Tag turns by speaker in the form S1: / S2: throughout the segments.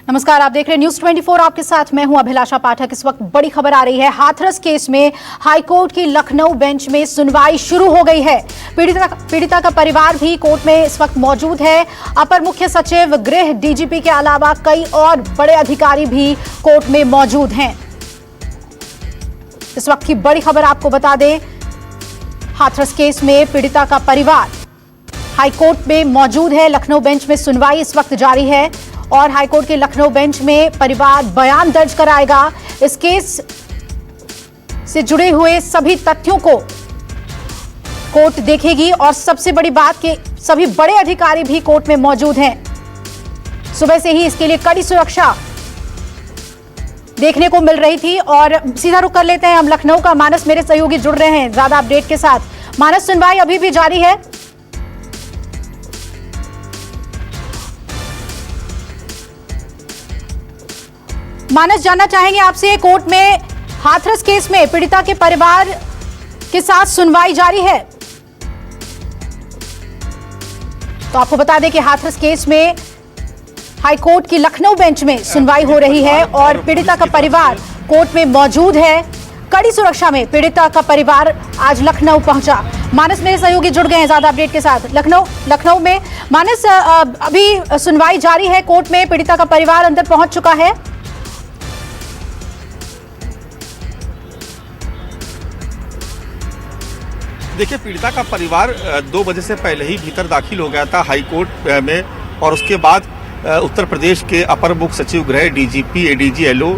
S1: नमस्कार, आप देख रहे हैं न्यूज 24। आपके साथ मैं हूं अभिलाषा पाठक। इस वक्त बड़ी खबर आ रही है। हाथरस केस में हाईकोर्ट की लखनऊ बेंच में सुनवाई शुरू हो गई है। पीड़िता का परिवार भी कोर्ट में इस वक्त मौजूद है। अपर मुख्य सचिव गृह डीजीपी के अलावा कई और बड़े अधिकारी भी कोर्ट में मौजूद हैं। इस वक्त की बड़ी खबर आपको बता दें, हाथरस केस में पीड़िता का परिवार हाईकोर्ट में मौजूद है। लखनऊ बेंच में सुनवाई इस वक्त जारी है और हाईकोर्ट के लखनऊ बेंच में परिवार बयान दर्ज कराएगा। इस केस से जुड़े हुए सभी तथ्यों को कोर्ट देखेगी और सबसे बड़ी बात कि सभी बड़े अधिकारी भी कोर्ट में मौजूद हैं। सुबह से ही इसके लिए कड़ी सुरक्षा देखने को मिल रही थी और सीधा रुख कर लेते हैं हम लखनऊ का। मानस मेरे सहयोगी जुड़ रहे हैं ज्यादा अपडेट के साथ। मानस, सुनवाई अभी भी जारी है? मानस, जानना चाहेंगे आपसे, कोर्ट में हाथरस केस में पीड़िता के परिवार के साथ सुनवाई जारी है। तो आपको बता दें कि हाथरस केस में हाईकोर्ट की लखनऊ बेंच में सुनवाई हो रही है और पीड़िता का परिवार कोर्ट में मौजूद है। कड़ी सुरक्षा में पीड़िता का परिवार आज लखनऊ पहुंचा। मानस मेरे सहयोगी जुड़ गए हैं ज्यादा अपडेट के साथ। लखनऊ में मानस, अभी सुनवाई जारी है कोर्ट में, पीड़िता का परिवार अंदर पहुंच चुका है।
S2: देखिए, पीड़िता का परिवार 2 बजे से पहले ही भीतर दाखिल हो गया था हाई कोर्ट में और उसके बाद उत्तर प्रदेश के अपर मुख्य सचिव गृह, डीजीपी, एडीजी, एलओ,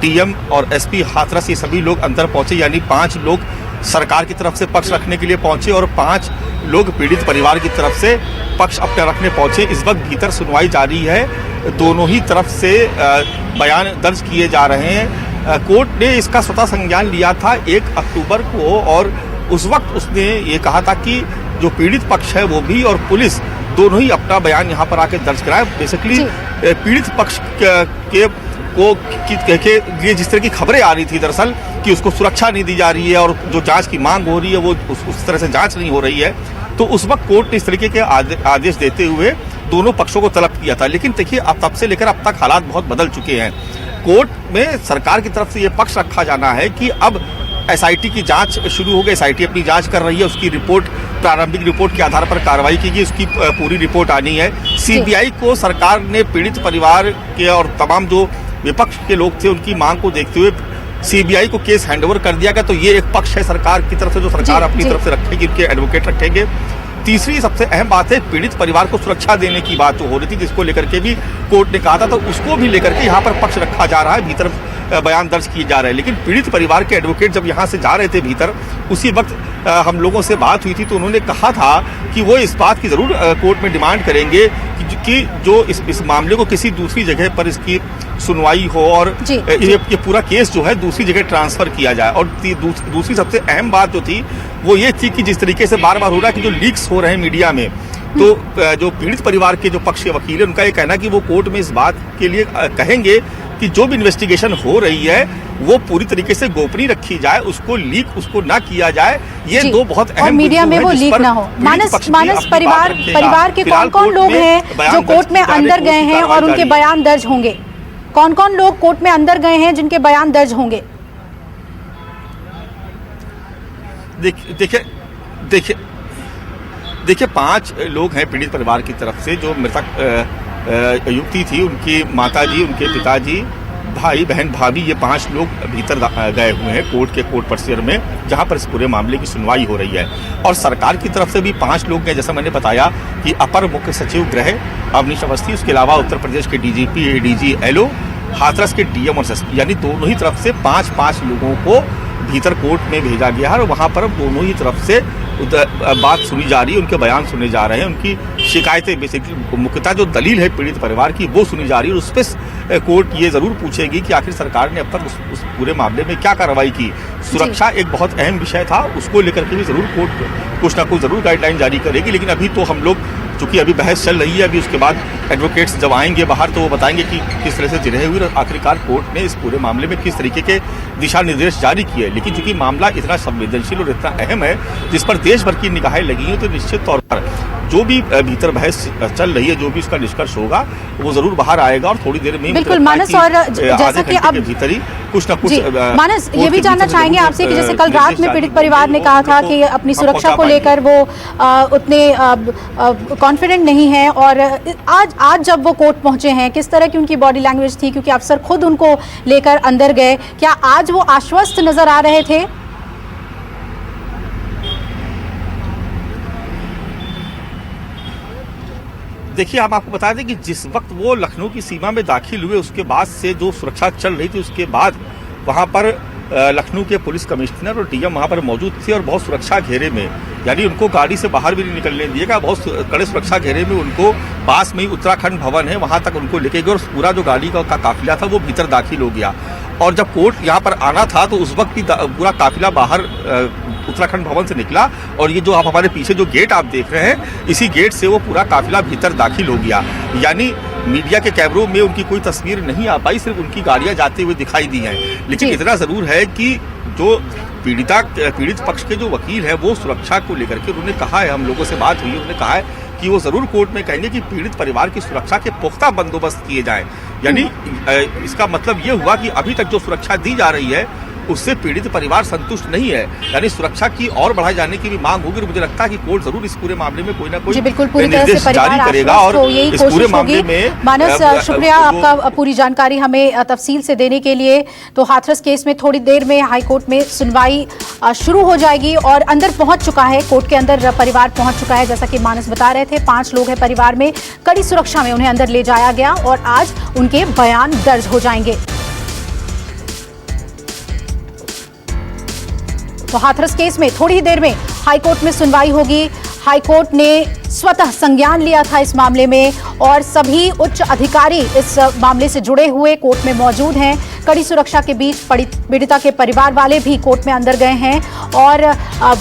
S2: डीएम और एसपी हाथरस, ये सभी लोग अंदर पहुंचे। यानी 5 लोग सरकार की तरफ से पक्ष रखने के लिए पहुंचे और 5 लोग पीड़ित परिवार की तरफ से पक्ष अपने रखने पहुंचे। इस वक्त भीतर सुनवाई जारी है। दोनों ही तरफ से बयान दर्ज किए जा रहे हैं। कोर्ट ने इसका स्वतः संज्ञान लिया था 1 अक्टूबर को और उस वक्त उसने ये कहा था कि जो पीड़ित पक्ष है वो भी और पुलिस दोनों ही अपना बयान यहाँ पर आके दर्ज कराए। बेसिकली पीड़ित पक्ष के लिए जिस तरह की खबरें आ रही थी दरअसल कि उसको सुरक्षा नहीं दी जा रही है और जो जांच की मांग हो रही है वो उस तरह से जांच नहीं हो रही है, तो उस वक्त कोर्ट ने इस तरीके के आदेश देते हुए दोनों पक्षों को तलब किया था। लेकिन देखिए, अब तब से लेकर अब तक हालात बहुत बदल चुके हैं। कोर्ट में सरकार की तरफ से ये पक्ष रखा जाना है कि अब एसआईटी की जांच शुरू हो गई। एसआईटी अपनी जांच कर रही है, उसकी रिपोर्ट, प्रारंभिक रिपोर्ट के आधार पर कार्रवाई की गई, उसकी पूरी रिपोर्ट आनी है। सीबीआई को सरकार ने पीड़ित परिवार के और तमाम जो विपक्ष के लोग थे उनकी मांग को देखते हुए सीबीआई को केस हैंडओवर कर दिया गया। तो ये एक पक्ष है सरकार की तरफ से जो सरकार अपनी तरफ से रखेगी, उनके एडवोकेट रखेंगे। तीसरी सबसे अहम बात है, पीड़ित परिवार को सुरक्षा देने की बात जो हो रही थी, जिसको लेकर के भी कोर्ट ने कहा था, तो उसको भी लेकर के यहाँ पर पक्ष रखा जा रहा है। भीतर बयान दर्ज किए जा रहे हैं। लेकिन पीड़ित परिवार के एडवोकेट जब यहाँ से जा रहे थे भीतर, उसी वक्त हम लोगों से बात हुई थी तो उन्होंने कहा था कि वो इस बात की जरूर कोर्ट में डिमांड करेंगे कि जो इस मामले को किसी दूसरी जगह पर इसकी सुनवाई हो और ये पूरा केस जो है दूसरी जगह ट्रांसफर किया जाए। और दूसरी सबसे अहम बात जो थी वो ये थी कि जिस तरीके से बार बार हो रहा है कि जो लीक्स हो रहे हैं मीडिया में, तो जो पीड़ित परिवार के जो पक्ष के वकील है उनका ये कहना कि वो कोर्ट में इस बात के लिए कहेंगे कि जो भी इन्वेस्टिगेशन हो रही है वो पूरी तरीके से गोपनीय रखी जाए, उसको लीक उसको ना किया जाए। ये 2 बहुत अहम
S1: मीडिया में वो लीक ना हो। मानस, परिवार के कौन-कौन लोग हैं जो कोर्ट में अंदर गए हैं और उनके बयान दर्ज होंगे? कौन-कौन लोग कोर्ट में अंदर गए हैं जिनके बयान दर्ज होंगे?
S2: देखिए 5 लोग हैं पीड़ित परिवार की तरफ से। जो मृतक युवती थी, उनकी माताजी, उनके पिताजी, भाई बहन, भाभी, ये 5 लोग भीतर गए हुए हैं कोर्ट परिसर में, जहां पर इस पूरे मामले की सुनवाई हो रही है। और सरकार की तरफ से भी 5 लोग हैं, जैसा मैंने बताया कि अपर मुख्य सचिव गृह अवनीश अवस्थी, उसके अलावा उत्तर प्रदेश के डीजीपी, एडीजी, एलओ, हाथरस के डीएम और एसपी, यानी दोनों ही तरफ से 5-5 लोगों को भीतर कोर्ट में भेजा गया है और वहां पर दोनों ही तरफ से बात सुनी जा रही है, उनके बयान सुने जा रहे हैं, उनकी शिकायतें, बेसिकली मुख्यतः जो दलील है पीड़ित परिवार की वो सुनी जा रही है। और उस पर कोर्ट ये जरूर पूछेगी कि आखिर सरकार ने अब तक उस पूरे मामले में क्या कार्रवाई की। सुरक्षा एक बहुत अहम विषय था, उसको लेकर के भी जरूर कोर्ट कुछ ना कुछ जरूर गाइडलाइन जारी करेगी। लेकिन अभी तो हम लोग, चूंकि अभी बहस चल रही है, अभी उसके बाद एडवोकेट्स जब आएंगे बाहर तो वो बताएंगे कि किस तरह से जिरह हुई और आखिरकार कोर्ट ने इस पूरे मामले में किस तरीके के दिशा निर्देश जारी किए। लेकिन चूंकि मामला इतना संवेदनशील और इतना अहम है, जिस पर देश भर की निगाहें लगी हैं, तो निश्चित तौर पर जो भी भीतर बहस चल रही है, जो भी उसका निष्कर्ष होगा वो जरूर बाहर आएगा और थोड़ी देर में
S1: बिल्कुल मानस। और जैसा कि अब
S2: भीतर ही कुछ ना कुछ
S1: मानस ये भी जानना चाहेंगे आपसे कि जैसे कल रात में पीड़ित परिवार ने कहा था कि अपनी सुरक्षा को लेकर वो उतने कॉन्फिडेंट नहीं है, और आज जब वो कोर्ट पहुंचे हैं किस तरह की उनकी बॉडी लैंग्वेज थी, क्योंकि अफसर खुद उनको लेकर अंदर गए, क्या आज वो आश्वस्त नजर आ रहे थे?
S2: देखिए, हम आपको बता दें कि जिस वक्त वो लखनऊ की सीमा में दाखिल हुए उसके बाद से जो सुरक्षा चल रही थी, उसके बाद वहां पर लखनऊ के पुलिस कमिश्नर और डीएम वहां पर मौजूद थे और बहुत सुरक्षा घेरे में, यानी उनको गाड़ी से बाहर भी नहीं निकलने दिएगा, बहुत कड़े सुरक्षा घेरे में उनको पास में ही उत्तराखंड भवन है वहां तक उनको लेके गए और पूरा जो गाड़ी का काफिला था वो भीतर दाखिल हो गया। और जब कोर्ट यहाँ पर आना था तो उस वक्त भी पूरा काफिला बाहर उत्तराखंड भवन से निकला, और ये जो आप हमारे पीछे जो गेट आप देख रहे हैं, इसी गेट से वो पूरा काफिला भीतर दाखिल हो गया। यानी मीडिया के कैमरों में उनकी कोई तस्वीर नहीं आ पाई, सिर्फ उनकी गाड़ियां जाते हुए दिखाई दी हैं। लेकिन इतना जरूर है कि जो पीड़ित पक्ष के जो वकील हैं वो सुरक्षा को लेकर के उन्होंने कहा है, हम लोगों से बात हुई, उन्होंने कहा है कि वो जरूर कोर्ट में कहेंगे कि पीड़ित परिवार की सुरक्षा के पुख्ता बंदोबस्त किए जाएं। यानी इसका मतलब ये हुआ कि अभी तक जो सुरक्षा दी जा रही है उससे पीड़ित परिवार संतुष्ट नहीं है, यानी सुरक्षा की और बढ़ाए जाने की भी मांग होगी। और मुझे लगता है कि कोर्ट जरूर इस पूरे मामले में कोई ना कोई निर्देश जारी करेगा और इस पूरे मामले में।
S1: मानस, शुक्रिया आपका पूरी जानकारी हमें तफसील से देने के लिए। तो हाथरस केस में थोड़ी देर में हाईकोर्ट में सुनवाई शुरू हो जाएगी और अंदर पहुंच चुका है, कोर्ट के अंदर परिवार पहुंच चुका है। जैसा कि मानस बता रहे थे, 5 लोग हैं परिवार में, कड़ी सुरक्षा में उन्हें अंदर ले जाया गया और आज उनके बयान दर्ज हो जाएंगे। तो हाथरस केस में थोड़ी ही देर में हाईकोर्ट में सुनवाई होगी। हाईकोर्ट ने स्वतः संज्ञान लिया था इस मामले में और सभी उच्च अधिकारी इस मामले से जुड़े हुए कोर्ट में मौजूद हैं। कड़ी सुरक्षा के बीच पीड़िता के परिवार वाले भी कोर्ट में अंदर गए हैं और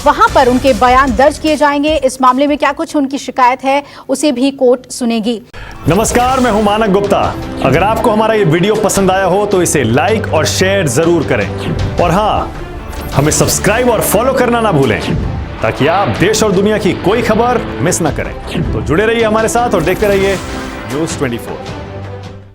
S1: वहां पर उनके बयान दर्ज किए जाएंगे। इस मामले में क्या कुछ उनकी शिकायत है उसे भी कोर्ट सुनेगी।
S3: नमस्कार, मैं हूं मानक गुप्ता। अगर आपको हमारा ये वीडियो पसंद आया हो तो इसे लाइक और शेयर जरूर करें, और हाँ, हमें सब्सक्राइब और फॉलो करना ना भूलें ताकि आप देश और दुनिया की कोई खबर मिस ना करें। तो जुड़े रहिए हमारे साथ और देखते रहिए News 24।